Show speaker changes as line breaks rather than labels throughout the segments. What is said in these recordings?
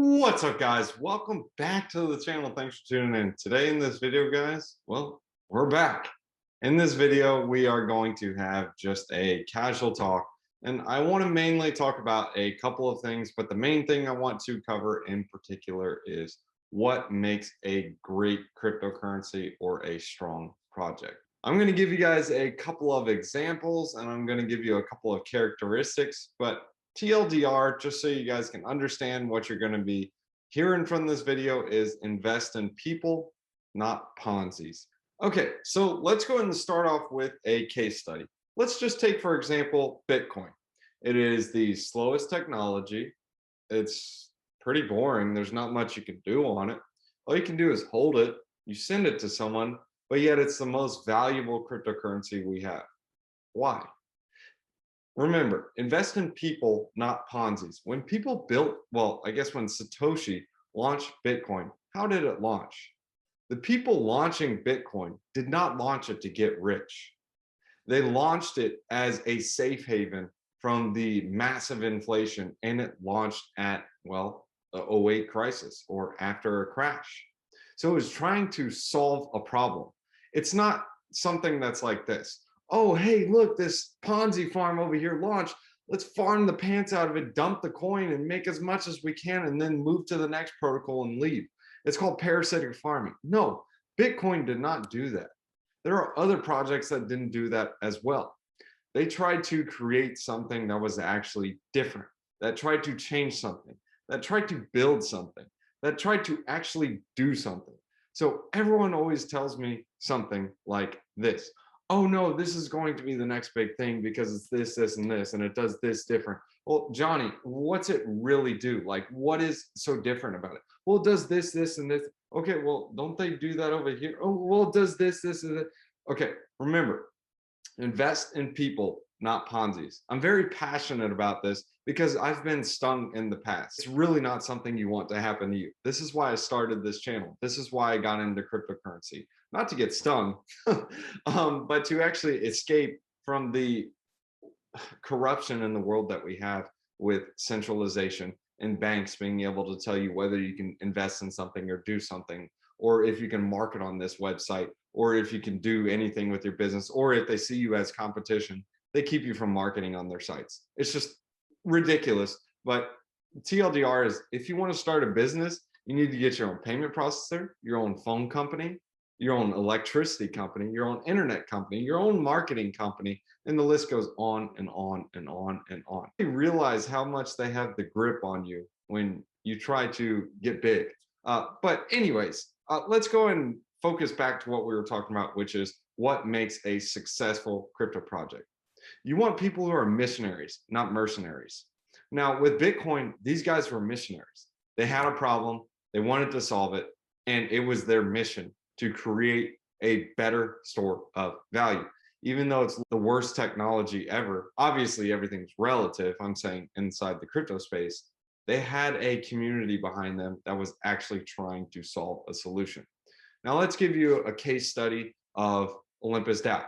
What's up, guys? Welcome back to the channel. Thanks for tuning in. Today in this video, guys, well, we're back. In this video, we are going to have just a casual talk, and I want to mainly talk about a couple of things, but the main thing I want to cover in particular is what makes a great cryptocurrency or a strong project. I'm going to give you guys a couple of examples, and I'm going to give you a couple of characteristics, but TLDR, just so you guys can understand what you're going to be hearing from this video, is invest in people, not Ponzi's. Okay, so let's go ahead and start off with a case study. Let's just take, for example, Bitcoin. It is the slowest technology. It's pretty boring. There's not much you can do on it. All you can do is hold it, you send it to someone, but yet it's the most valuable cryptocurrency we have. Why? Remember, invest in people, not Ponzi's. When people built, well, I guess when Satoshi launched Bitcoin, how did it launch? The people launching Bitcoin did not launch it to get rich. They launched it as a safe haven from the massive inflation, and it launched at, well, the '08 crisis or after a crash. So it was trying to solve a problem. It's not something that's like this. Oh, hey, look, this Ponzi farm over here launched. Let's farm the pants out of it, dump the coin and make as much as we can and then move to the next protocol and leave. It's called parasitic farming. No, Bitcoin did not do that. There are other projects that didn't do that as well. They tried to create something that was actually different, that tried to change something, that tried to build something, that tried to actually do something. So everyone always tells me something like this. Oh no, this is going to be the next big thing because it's this, this, and this, and it does this different. Well, Johnny, what's it really do? Like, what is so different about it? Well, it does this, this, and this. Okay, well, don't they do that over here? Oh, well, it does this, this, and that. Okay, remember, invest in people, not Ponzi's. I'm very passionate about this because I've been stung in the past. It's really not something you want to happen to you. This is why I started this channel. This is why I got into cryptocurrency. Not to get stung, but to actually escape from the corruption in the world that we have with centralization and banks being able to tell you whether you can invest in something or do something, or if you can market on this website, or if you can do anything with your business, or if they see you as competition, they keep you from marketing on their sites. It's just ridiculous. But TLDR is, if you want to start a business, you need to get your own payment processor, your own phone company, your own electricity company, your own internet company, your own marketing company, and the list goes on and on and on and on. You realize how much they have the grip on you when you try to get big. But anyways, let's go and focus back to what we were talking about, which is what makes a successful crypto project. You want people who are missionaries, not mercenaries. Now, with Bitcoin, these guys were missionaries. They had a problem, they wanted to solve it, and it was their mission to create a better store of value. Even though it's the worst technology ever, obviously everything's relative, I'm saying inside the crypto space, they had a community behind them that was actually trying to solve a solution. Now let's give you a case study of Olympus DAO.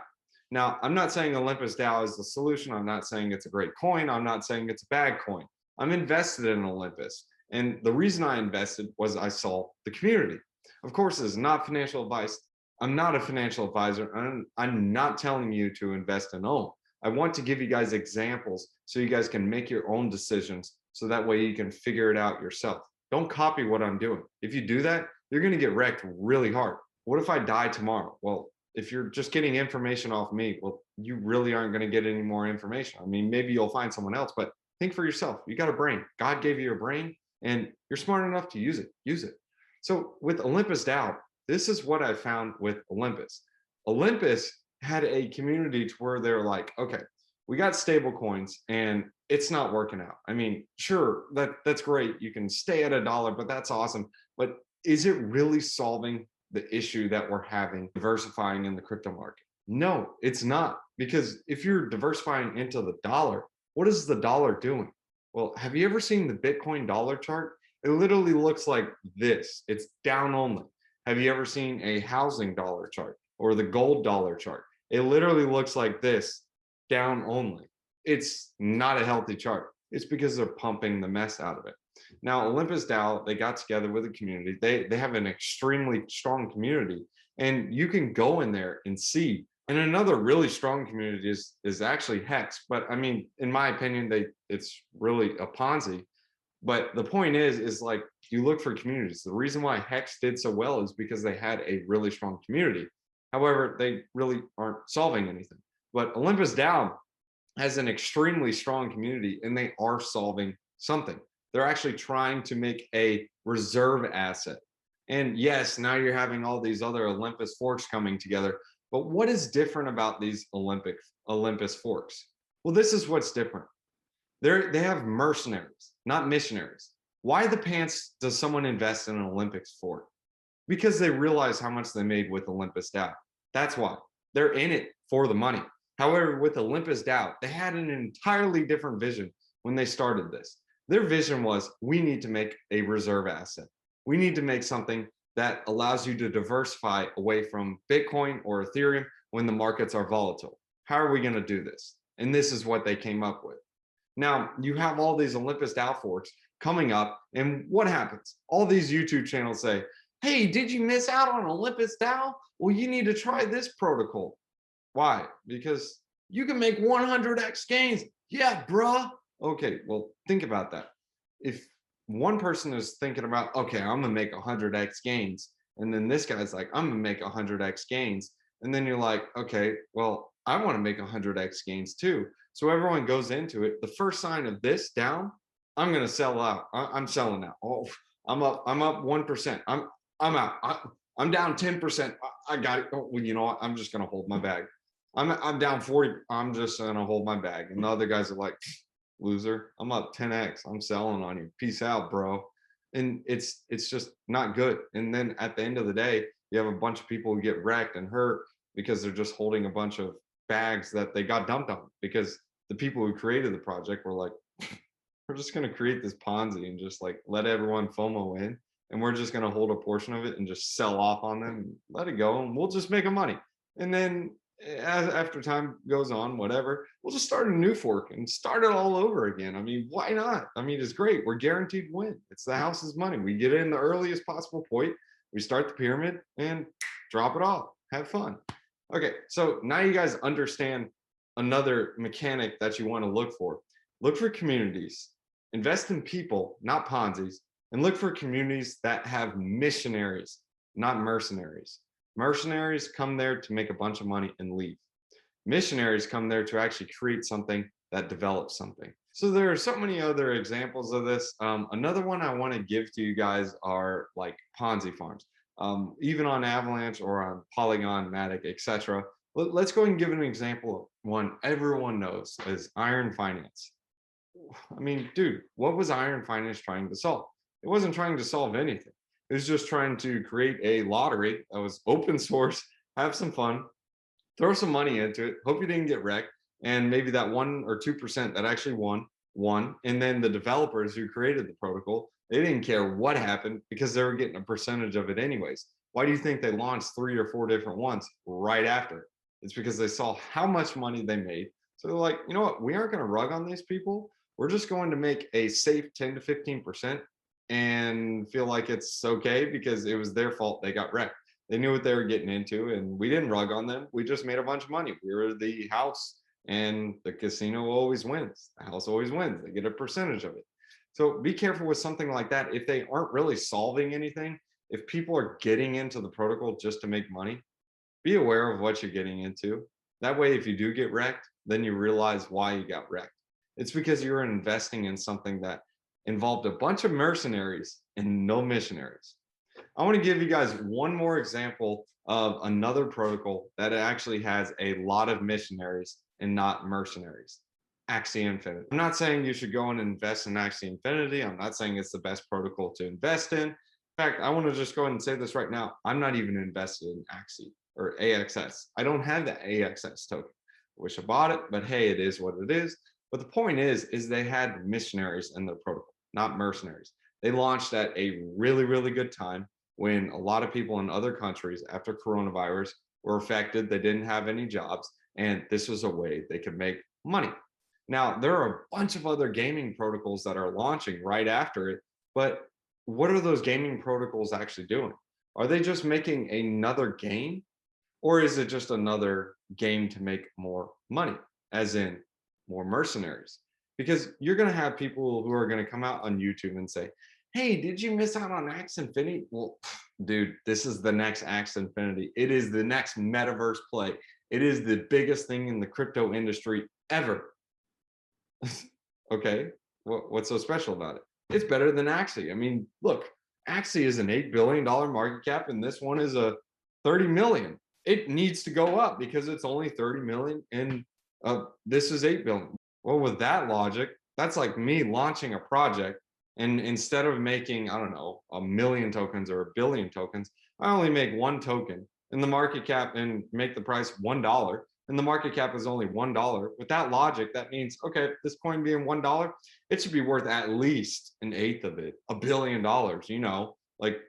Now, I'm not saying Olympus DAO is the solution. I'm not saying it's a great coin. I'm not saying it's a bad coin. I'm invested in Olympus. And the reason I invested was I saw the community. Of course, this is not financial advice. I'm not a financial advisor. I'm not telling you to invest in OM. I want to give you guys examples so you guys can make your own decisions, so that way you can figure it out yourself. Don't copy what I'm doing. If you do that, you're going to get wrecked really hard. What if I die tomorrow? Well, if you're just getting information off me, well, you really aren't going to get any more information. I mean, maybe you'll find someone else, but think for yourself. You got a brain. God gave you a brain, and you're smart enough to use it. Use it. So with Olympus DAO, this is what I found with Olympus. Olympus had a community to where they're like, okay, we got stable coins and it's not working out. I mean, sure, that's great. You can stay at $1, but that's awesome. But is it really solving the issue that we're having diversifying in the crypto market? No, it's not. Because if you're diversifying into the dollar, what is the dollar doing? Well, have you ever seen the Bitcoin dollar chart? It literally looks like this. It's down only. Have you ever seen a housing dollar chart or the gold dollar chart? It literally looks like this, down only. It's not a healthy chart. It's because they're pumping the mess out of it. Now, Olympus DAO, they got together with a community. They have an extremely strong community, and you can go in there and see. And another really strong community is actually Hex. But I mean, in my opinion, it's really a Ponzi. But the point is like you look for communities. The reason why Hex did so well is because they had a really strong community. However, they really aren't solving anything. But Olympus DAO has an extremely strong community, and they are solving something. They're actually trying to make a reserve asset. And yes, now you're having all these other Olympus forks coming together. But what is different about these Olympus forks? Well, this is what's different. They have mercenaries, not missionaries. Why the pants does someone invest in an Olympics fork? Because they realize how much they made with Olympus DAO. That's why. They're in it for the money. However, with Olympus DAO, they had an entirely different vision when they started this. Their vision was, we need to make a reserve asset. We need to make something that allows you to diversify away from Bitcoin or Ethereum when the markets are volatile. How are we going to do this? And this is what they came up with. Now, you have all these Olympus DAO forks coming up, and what happens? All these YouTube channels say, hey, did you miss out on Olympus DAO? Well, you need to try this protocol. Why? Because you can make 100x gains. Yeah, bruh. Okay, well, think about that. If one person is thinking about, okay, I'm gonna make 100x gains, and then this guy's like, I'm gonna make 100x gains, and then you're like, okay, well, I want to make 100x gains too. So everyone goes into it. The first sign of this down, I'm gonna sell out. I'm selling out. Oh, I'm up 1%. I'm out. I'm down 10%. I got it. Oh, well, you know what? I'm just gonna hold my bag. I'm down 40. I'm just gonna hold my bag. And the other guys are like, loser, I'm up 10x. I'm selling on you. Peace out, bro. And it's just not good. And then at the end of the day, you have a bunch of people who get wrecked and hurt because they're just holding a bunch of bags that they got dumped on, because the people who created the project were like, we're just going to create this Ponzi and just like let everyone FOMO in, and we're just going to hold a portion of it and just sell off on them and let it go, and we'll just make a money. And then after time goes on, whatever, we'll just start a new fork and start it all over again. I mean, why not? I mean, it's great. We're guaranteed to win. It's the house's money. We get it in the earliest possible point. We start the pyramid and drop it off. Have fun. Okay, so now you guys understand another mechanic that you want to look for. Look for communities. Invest in people, not Ponzi's, and look for communities that have missionaries, not mercenaries. Mercenaries come there to make a bunch of money and leave. Missionaries come there to actually create something that develops something. So there are so many other examples of this. Another one I want to give to you guys are like Ponzi farms. Even on Avalanche or on Polygon, Matic, etc. Let's go and give an example of one everyone knows is Iron Finance. I mean, dude, what was Iron Finance trying to solve? It wasn't trying to solve anything. It was just trying to create a lottery that was open source, have some fun, throw some money into it, hope you didn't get wrecked, and maybe that 1 or 2% that actually won. And then the developers who created the protocol, they didn't care what happened because they were getting a percentage of it anyways. Why do you think they launched 3 or 4 different ones right after? It's because they saw how much money they made. So they're like, you know what? We aren't going to rug on these people. We're just going to make a safe 10 to 15% and feel like it's okay because it was their fault they got wrecked. They knew what they were getting into, and we didn't rug on them. We just made a bunch of money. We were the house, and the casino always wins. The house always wins. They get a percentage of it. So be careful with something like that. If they aren't really solving anything, if people are getting into the protocol just to make money, be aware of what you're getting into. That way, if you do get wrecked, then you realize why you got wrecked. It's because you're investing in something that involved a bunch of mercenaries and no missionaries. I want to give you guys one more example of another protocol that actually has a lot of missionaries and not mercenaries. Axie Infinity. I'm not saying you should go and invest in Axie Infinity. I'm not saying it's the best protocol to invest in. In fact, I want to just go ahead and say this right now. I'm not even invested in Axie or AXS. I don't have the AXS token. I wish I bought it, but hey, it is what it is. But the point is they had missionaries in their protocol, not mercenaries. They launched at a really, really good time when a lot of people in other countries after coronavirus were affected. They didn't have any jobs, and this was a way they could make money. Now, there are a bunch of other gaming protocols that are launching right after it But what are those gaming protocols actually doing? Are they just making another game, or is it just another game to make more money, as in more mercenaries? Because you're going to have people who are going to come out on YouTube and say, hey, did you miss out on Axe Infinity? Well, dude, this is the next Axe Infinity. It is the next metaverse play. It is the biggest thing in the crypto industry ever. Okay, what's so special about it? It's better than Axie. I mean, look, Axie is an $8 billion market cap, and this one is a 30 million. It needs to go up because it's only 30 million, and this is 8 billion. Well, with that logic, that's like me launching a project, and instead of making, I don't know, a million tokens or a billion tokens, I only make one token, and the market cap and make the price $1, and the market cap is only $1. With that logic, that means, okay, this coin being $1, it should be worth at least an eighth of it, $1 billion, like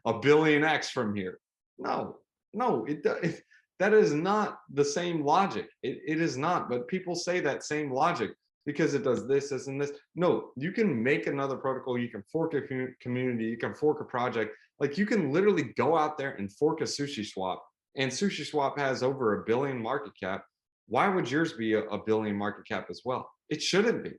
a billion X from here. No, no, that is not the same logic. It is not, but people say that same logic because it does this, this, and this. No, you can make another protocol. You can fork a community. You can fork a project. Like you can literally go out there and fork a sushi swap, and sushi swap has over 1 billion market cap. Why would yours be a billion market cap as well? It shouldn't be.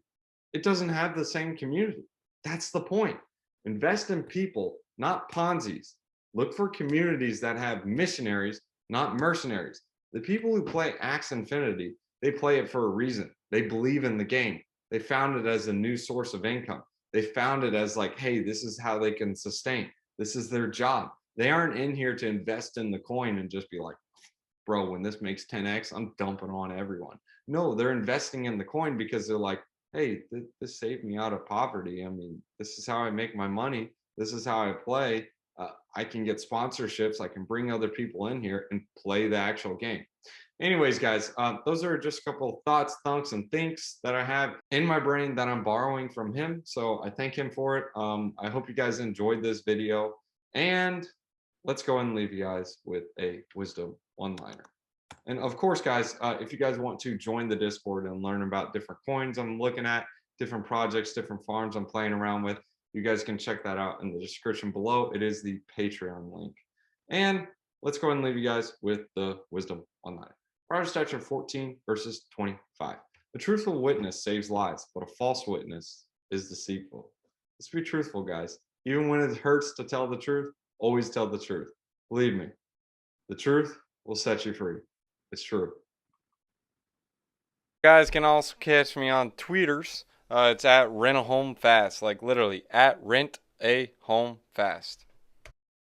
It doesn't have the same community. That's the point. Invest in people, not ponzies. Look for communities that have missionaries, not mercenaries. The people who play Axe Infinity, they play it for a reason. They believe in the game. They found it as a new source of income. They found it as like, hey, this is how they can sustain. This is their job. They aren't in here to invest in the coin and just be like, bro, when this makes 10x, I'm dumping on everyone. No, they're investing in the coin because they're like, hey, this saved me out of poverty. I mean, this is how I make my money. This is how I play. I can get sponsorships. I can bring other people in here and play the actual game. Anyways, guys, those are just a couple of thoughts, thunks, and thinks that I have in my brain that I'm borrowing from him. So I thank him for it. I hope you guys enjoyed this video. And let's go and leave you guys with a wisdom one-liner. And of course, guys, if you guys want to join the Discord and learn about different coins I'm looking at, different projects, different farms I'm playing around with, you guys can check that out in the description below. It is the Patreon link. And let's go ahead and leave you guys with the wisdom one-liner. Proverbs chapter 14, verses 25. A truthful witness saves lives, but a false witness is deceitful. Let's be truthful, guys. Even when it hurts to tell the truth, always tell the truth. Believe me, the truth will set you free. It's true. You guys can also catch me on tweeters. It's at rent a home fast, like literally at rent a home fast.